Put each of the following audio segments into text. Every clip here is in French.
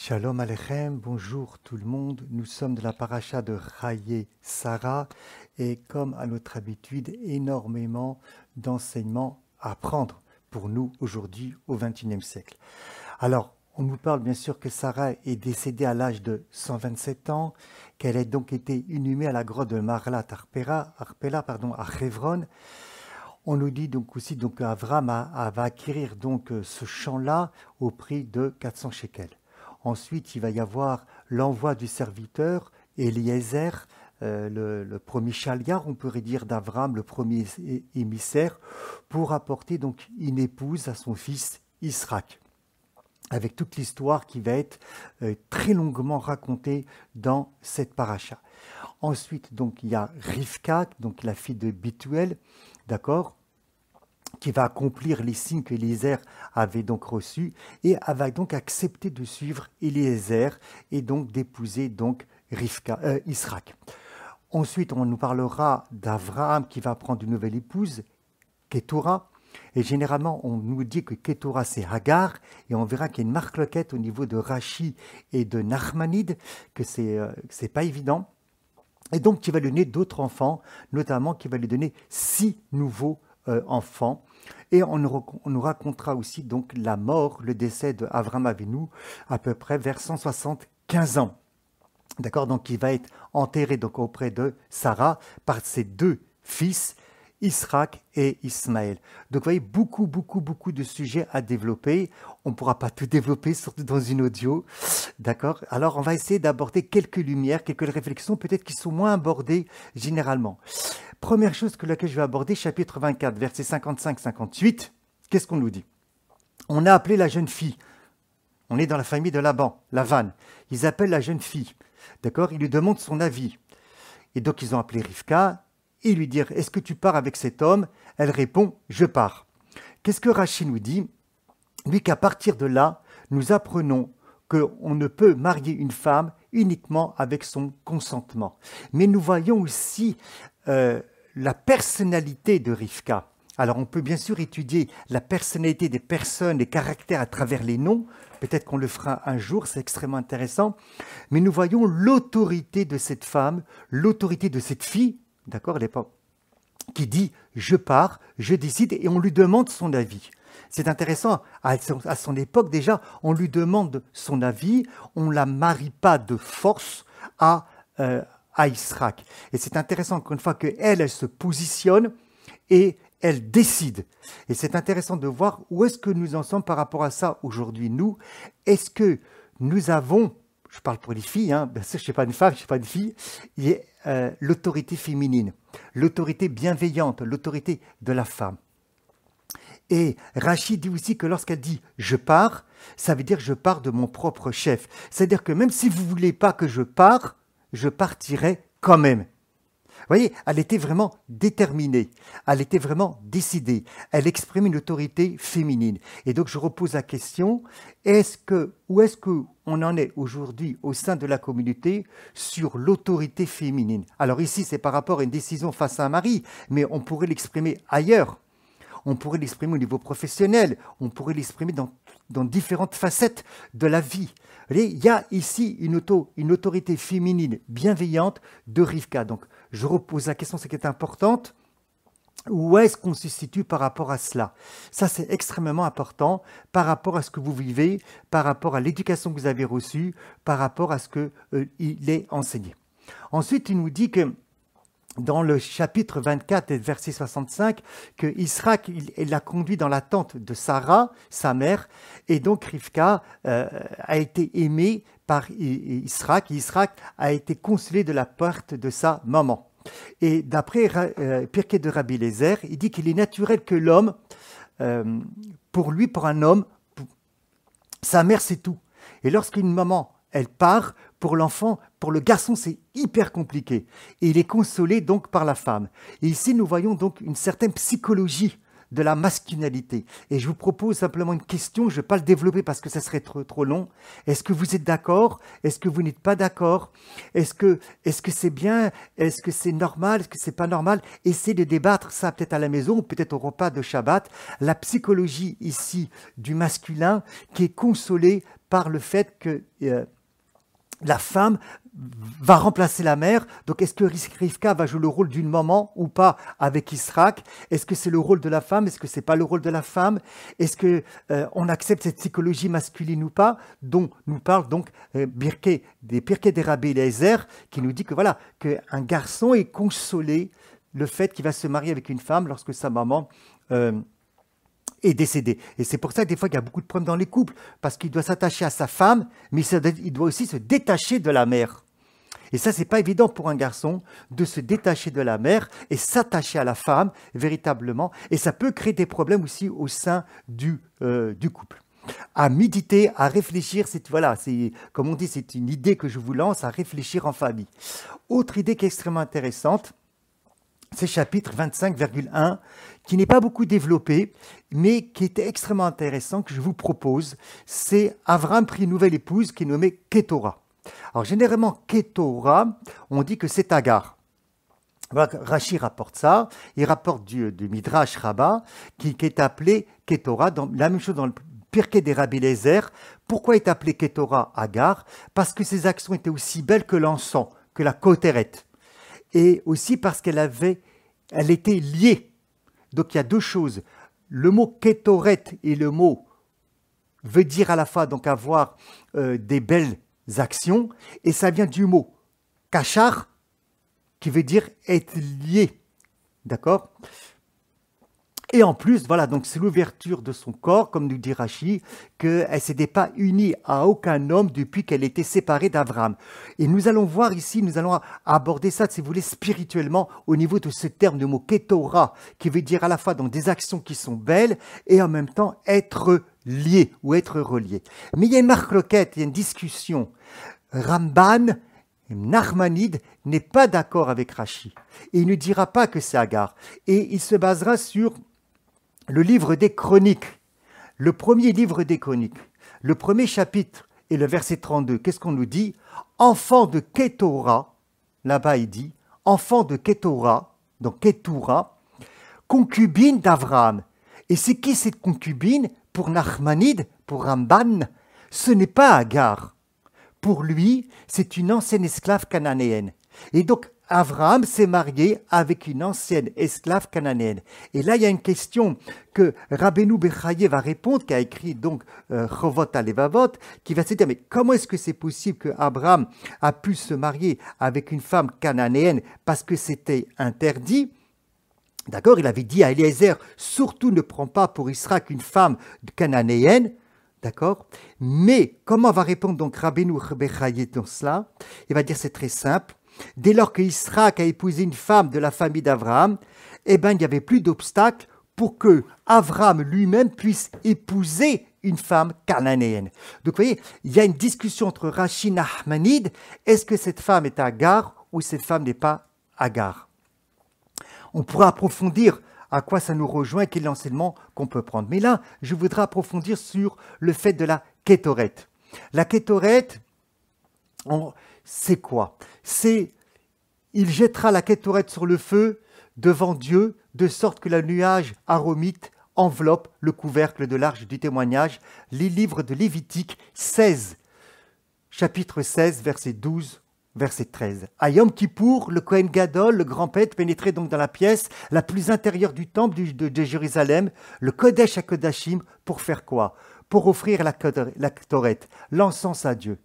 Shalom Aleichem, bonjour tout le monde. Nous sommes de la paracha de Chaye Sarah et comme à notre habitude, énormément d'enseignements à apprendre pour nous aujourd'hui au XXIe siècle. Alors, on nous parle bien sûr que Sarah est décédée à l'âge de 127 ans, qu'elle ait donc été inhumée à la grotte de Marlat Arpela, à Hebron. On nous dit donc aussi qu'Avram va acquérir donc ce champ-là au prix de 400 shekels. Ensuite, il va y avoir l'envoi du serviteur, Eliezer, le premier chaliar, on pourrait dire d'Avram, le premier émissaire, pour apporter donc une épouse à son fils Israq, avec toute l'histoire qui va être très longuement racontée dans cette paracha. Ensuite, donc, il y a Rivka, donc la fille de Bituel, d'accord, qui va accomplir les signes que Eliezer avait donc reçus et elle va donc accepter de suivre Eliezer et donc d'épouser donc Israq. Ensuite, on nous parlera d'Avraham qui va prendre une nouvelle épouse, Ketura. Et généralement, on nous dit que Ketura, c'est Hagar, et on verra qu'il y a une marque-loquette au niveau de Rashi et de Nachmanide, que c'est pas évident. Et donc, qui va lui donner d'autres enfants, notamment qui va lui donner 6 nouveaux enfants. Et on nous racontera aussi donc la mort, le décès d'Avraham Avinu, à peu près vers 175 ans. D'accord, donc il va être enterré donc auprès de Sarah par ses 2 fils, Israq et Ismaël. Donc vous voyez, beaucoup de sujets à développer. On ne pourra pas tout développer, surtout dans une audio. D'accord. Alors on va essayer d'aborder quelques lumières, quelques réflexions, peut-être qui sont moins abordées généralement. Première chose que laquelle je vais aborder, chapitre 24, versets 55-58. Qu'est-ce qu'on nous dit? On a appelé la jeune fille. On est dans la famille de Laban, Lavan. Ils appellent la jeune fille. D'accord. Ils lui demandent son avis. Et donc ils ont appelé Rivka. Et lui dire, est-ce que tu pars avec cet homme? Elle répond, je pars. Qu'est-ce que Rashi nous dit? Lui qu'à partir de là, nous apprenons qu'on ne peut marier une femme uniquement avec son consentement. Mais nous voyons aussi la personnalité de Rivka. Alors on peut bien sûr étudier la personnalité des personnes, les caractères à travers les noms. Peut-être qu'on le fera un jour, c'est extrêmement intéressant. Mais nous voyons l'autorité de cette femme, l'autorité de cette fille, d'accord, à l'époque, qui dit « je pars, je décide » et on lui demande son avis. C'est intéressant, à son époque déjà, on lui demande son avis, on ne la marie pas de force à Israq. Et c'est intéressant, encore une fois, qu'elle se positionne et elle décide. Et c'est intéressant de voir où est-ce que nous en sommes par rapport à ça aujourd'hui. Nous, est-ce que nous avons, je parle pour les filles, hein, bien sûr, je ne suis pas une femme, je ne suis pas une fille, il y a l'autorité féminine, l'autorité bienveillante, l'autorité de la femme. Et Rachid dit aussi que lorsqu'elle dit « je pars », ça veut dire « je pars de mon propre chef ». C'est-à-dire que même si vous ne voulez pas que je partirai quand même. Vous voyez, elle était vraiment déterminée, elle était vraiment décidée, elle exprime une autorité féminine. Et donc je repose la question, où est-ce qu'on en est aujourd'hui au sein de la communauté sur l'autorité féminine? Alors ici, c'est par rapport à une décision face à un mari, mais on pourrait l'exprimer ailleurs. On pourrait l'exprimer au niveau professionnel, on pourrait l'exprimer dans différentes facettes de la vie. Vous voyez, il y a ici une autorité féminine bienveillante de Rivka. Donc, je repose la question, c'est qui est importante. Où est-ce qu'on se situe par rapport à cela? Ça, c'est extrêmement important par rapport à ce que vous vivez, par rapport à l'éducation que vous avez reçue, par rapport à ce qu'il est enseigné. Ensuite, il nous dit que dans le chapitre 24, verset 65, que Israq, il l'a conduit dans la tente de Sarah, sa mère, et donc Rivka a été aimée par Israq, et Israq a été consolé de la perte de sa maman. Et d'après Pirkei de Rabbi Eliezer, il dit qu'il est naturel que l'homme, pour un homme, sa mère c'est tout. Et lorsqu'une maman, elle part, pour l'enfant, pour le garçon, c'est hyper compliqué. Et il est consolé donc par la femme. Et ici, nous voyons donc une certaine psychologie de la masculinité. Et je vous propose simplement une question, je ne vais pas le développer parce que ça serait trop long. Est-ce que vous êtes d'accord? Est-ce que vous n'êtes pas d'accord? Est-ce que c'est bien? Est-ce que c'est normal? Est-ce que c'est pas normal? Essayez de débattre ça peut-être à la maison ou peut-être au repas de Shabbat. La psychologie ici du masculin qui est consolé par le fait que la femme va remplacer la mère. Donc, est-ce que Rivka va jouer le rôle d'une maman ou pas avec Yitzhak? Est-ce que c'est le rôle de la femme? Est-ce que c'est pas le rôle de la femme? Est-ce que on accepte cette psychologie masculine ou pas? Dont nous parle donc des Pirkei des Rabbi Eliezer, qui nous dit que voilà, qu'un garçon est consolé le fait qu'il va se marier avec une femme lorsque sa maman est décédé. Et c'est pour ça que des fois, il y a beaucoup de problèmes dans les couples, parce qu'il doit s'attacher à sa femme, mais il doit aussi se détacher de la mère. Et ça, c'est pas évident pour un garçon de se détacher de la mère et s'attacher à la femme, véritablement. Et ça peut créer des problèmes aussi au sein du couple. À méditer, à réfléchir, comme on dit, c'est une idée que je vous lance, à réfléchir en famille. Autre idée qui est extrêmement intéressante, c'est chapitre 25,1, qui n'est pas beaucoup développé, mais qui était extrêmement intéressant, que je vous propose. C'est Avram prit une nouvelle épouse qui est nommée Ketora. Alors généralement, Ketora, on dit que c'est Agar. Rashi rapporte ça, il rapporte du Midrash Rabbah, qui est appelé Ketora, la même chose dans le Pirkei des Rabbi Eliezer. Pourquoi est appelé Ketora Agar? Parce que ses actions étaient aussi belles que l'encens, que la Koteret. Et aussi parce qu'elle était liée. Donc il y a deux choses. Le mot Ketoret et le mot veut dire à la fois donc avoir des belles actions, et ça vient du mot Kachar, qui veut dire être lié. D'accord? Et en plus, voilà, donc c'est l'ouverture de son corps, comme nous dit Rashi, qu'elle ne s'était pas unie à aucun homme depuis qu'elle était séparée d'Avram. Et nous allons voir ici, nous allons aborder ça, si vous voulez, spirituellement, au niveau de ce terme de mot Ketora, qui veut dire à la fois donc des actions qui sont belles et en même temps être lié ou être relié. Mais il y a une marque-loquette, il y a une discussion. Ramban, Nachmanide, n'est pas d'accord avec Rashi. Et il ne dira pas que c'est Agar. Et il se basera sur le livre des Chroniques, le premier livre des Chroniques, le premier chapitre et le verset 32. Qu'est-ce qu'on nous dit? Enfant de Ketora, là-bas il dit, enfant de Ketora, donc Ketura, concubine d'Avraham. Et c'est qui cette concubine? Pour Nachmanide, pour Ramban, ce n'est pas Agar. Pour lui, c'est une ancienne esclave cananéenne. Et donc, Avraham s'est marié avec une ancienne esclave cananéenne. Et là, il y a une question que Rabbeinu Bechaye va répondre, qui a écrit donc Chovot Alevavot, qui va se dire, mais comment est-ce que c'est possible que Abraham a pu se marier avec une femme cananéenne parce que c'était interdit? D'accord, il avait dit à Eliezer, surtout ne prends pas pour Israël une femme cananéenne. D'accord? Mais comment va répondre donc Rabbeinu Bechaye dans cela? Il va dire, c'est très simple. Dès lors que Yitzhak a épousé une femme de la famille d'Avraham, eh ben, il n'y avait plus d'obstacle pour que Avraham lui-même puisse épouser une femme cananéenne. Donc, vous voyez, il y a une discussion entre Rashi et Nachmanide. Est-ce que cette femme est Agar ou cette femme n'est pas Agar? On pourra approfondir à quoi ça nous rejoint et quel est l'enseignement qu'on peut prendre. Mais là, je voudrais approfondir sur le fait de la Kétoret. La Kétoret, c'est quoi? C'est, il jettera la Kétoret sur le feu devant Dieu, de sorte que le nuage aromite enveloppe le couvercle de l'arche du témoignage. Les livres de Lévitique 16, chapitre 16, verset 12, verset 13. À Yom Kippour, le Kohen Gadol, le grand prêtre, pénétrait donc dans la pièce la plus intérieure du temple de Jérusalem, le Kodesh HaKodashim, pour faire quoi? Pour offrir la Kétoret, l'encens à Dieu.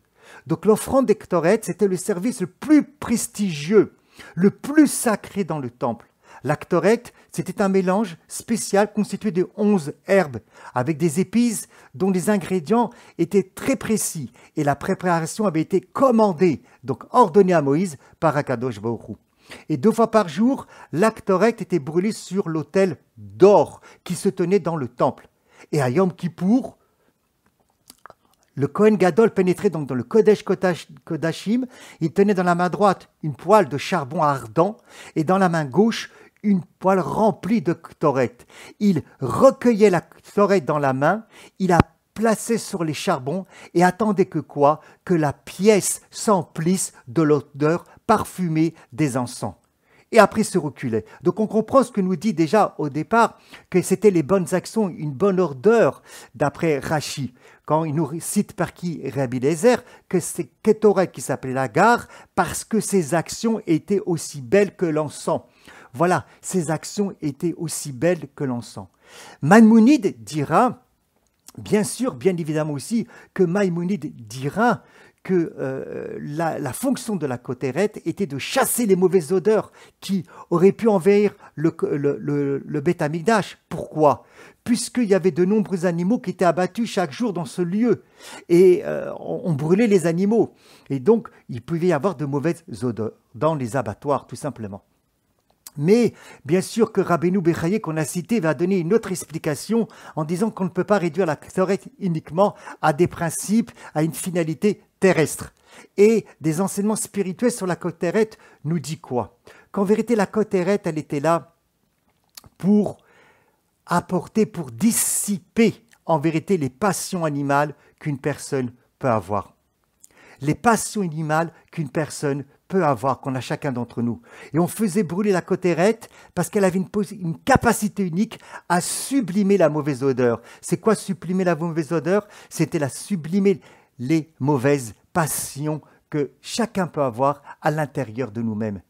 Donc l'offrande des Ktoret, c'était le service le plus prestigieux, le plus sacré dans le temple. La Ktoret, c'était un mélange spécial constitué de 11 herbes, avec des épices dont les ingrédients étaient très précis, et la préparation avait été commandée, donc ordonnée à Moïse par Akadosh Baruch Hu. Et 2 fois par jour, la Ktoret était brûlée sur l'autel d'or qui se tenait dans le temple. Et à Yom Kippour, le Kohen Gadol pénétrait donc dans le Kodesh Kodashim. Il tenait dans la main droite une poêle de charbon ardent et dans la main gauche une poêle remplie de Ktoret. Il recueillait la Ktoret dans la main, il la plaçait sur les charbons et attendait que quoi? Que la pièce s'emplisse de l'odeur parfumée des encens. Et après se reculait. Donc on comprend ce que nous dit déjà au départ, que c'était les bonnes actions, une bonne odeur d'après Rashi. quand il nous cite par qui Rabbi Eliezer, que c'est Kétoret qui s'appelait Agar, parce que ses actions étaient aussi belles que l'encens. Voilà, ses actions étaient aussi belles que l'encens. Maïmonide dira, bien sûr, bien évidemment aussi, que Maïmonide dira que la fonction de la Koteret était de chasser les mauvaises odeurs qui auraient pu envahir le Beth Amikdash. Pourquoi? Puisqu'il y avait de nombreux animaux qui étaient abattus chaque jour dans ce lieu. Et on brûlait les animaux. Et donc, il pouvait y avoir de mauvaises odeurs dans les abattoirs, tout simplement. Mais bien sûr que Rabbeinu Bechaye, qu'on a cité, va donner une autre explication en disant qu'on ne peut pas réduire la Koteret uniquement à des principes, à une finalité terrestre. Et des enseignements spirituels sur la Koteret nous dit quoi? Qu'en vérité, la Koteret, elle était là pour apporter, pour dissiper en vérité les passions animales qu'une personne peut avoir. Les passions animales qu'une personne peut avoir, qu'on a chacun d'entre nous. Et on faisait brûler la Koteret parce qu'elle avait une capacité unique à sublimer la mauvaise odeur. C'est quoi sublimer la mauvaise odeur? C'était la sublimer les mauvaises passions que chacun peut avoir à l'intérieur de nous-mêmes.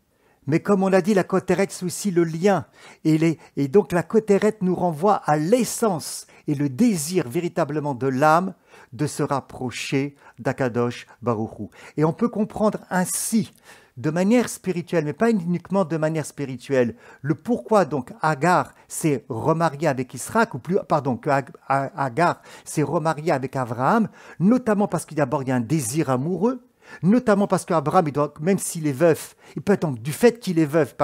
Mais comme on l'a dit, la Koteret, c'est aussi le lien. Et donc la Koteret nous renvoie à l'essence et le désir véritablement de l'âme de se rapprocher d'Akadosh Baruch Hu. Et on peut comprendre ainsi, de manière spirituelle, mais pas uniquement de manière spirituelle, le pourquoi donc Agar s'est remariée avec Israël, ou plus, pardon, que Agar s'est remariée avec Abraham, notamment parce qu'il d'abord il y a un désir amoureux, notamment parce qu'Abraham, même s'il est veuf, il peut être du fait qu'il est veuf,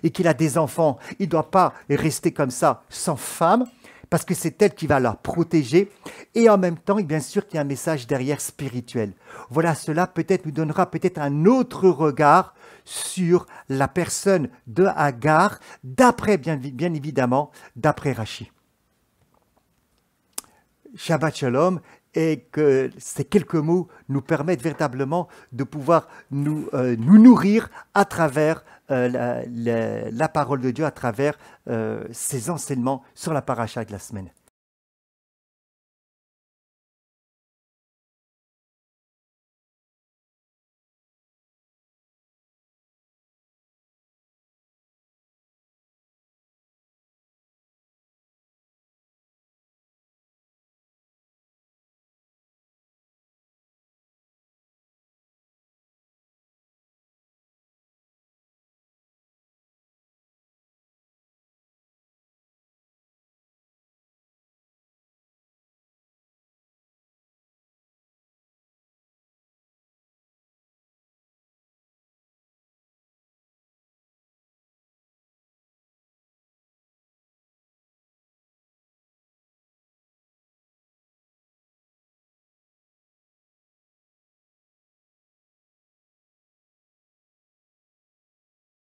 et qu'il a des enfants, il ne doit pas rester comme ça sans femme, parce que c'est elle qui va la protéger, et en même temps, bien sûr qu'il y a un message derrière spirituel. Voilà, cela peut-être nous donnera peut-être un autre regard sur la personne de Agar, d'après, bien évidemment, d'après Rashi. Shabbat Shalom, et que ces quelques mots nous permettent véritablement de pouvoir nous nourrir à travers la parole de Dieu, à travers ces enseignements sur la paracha de la semaine.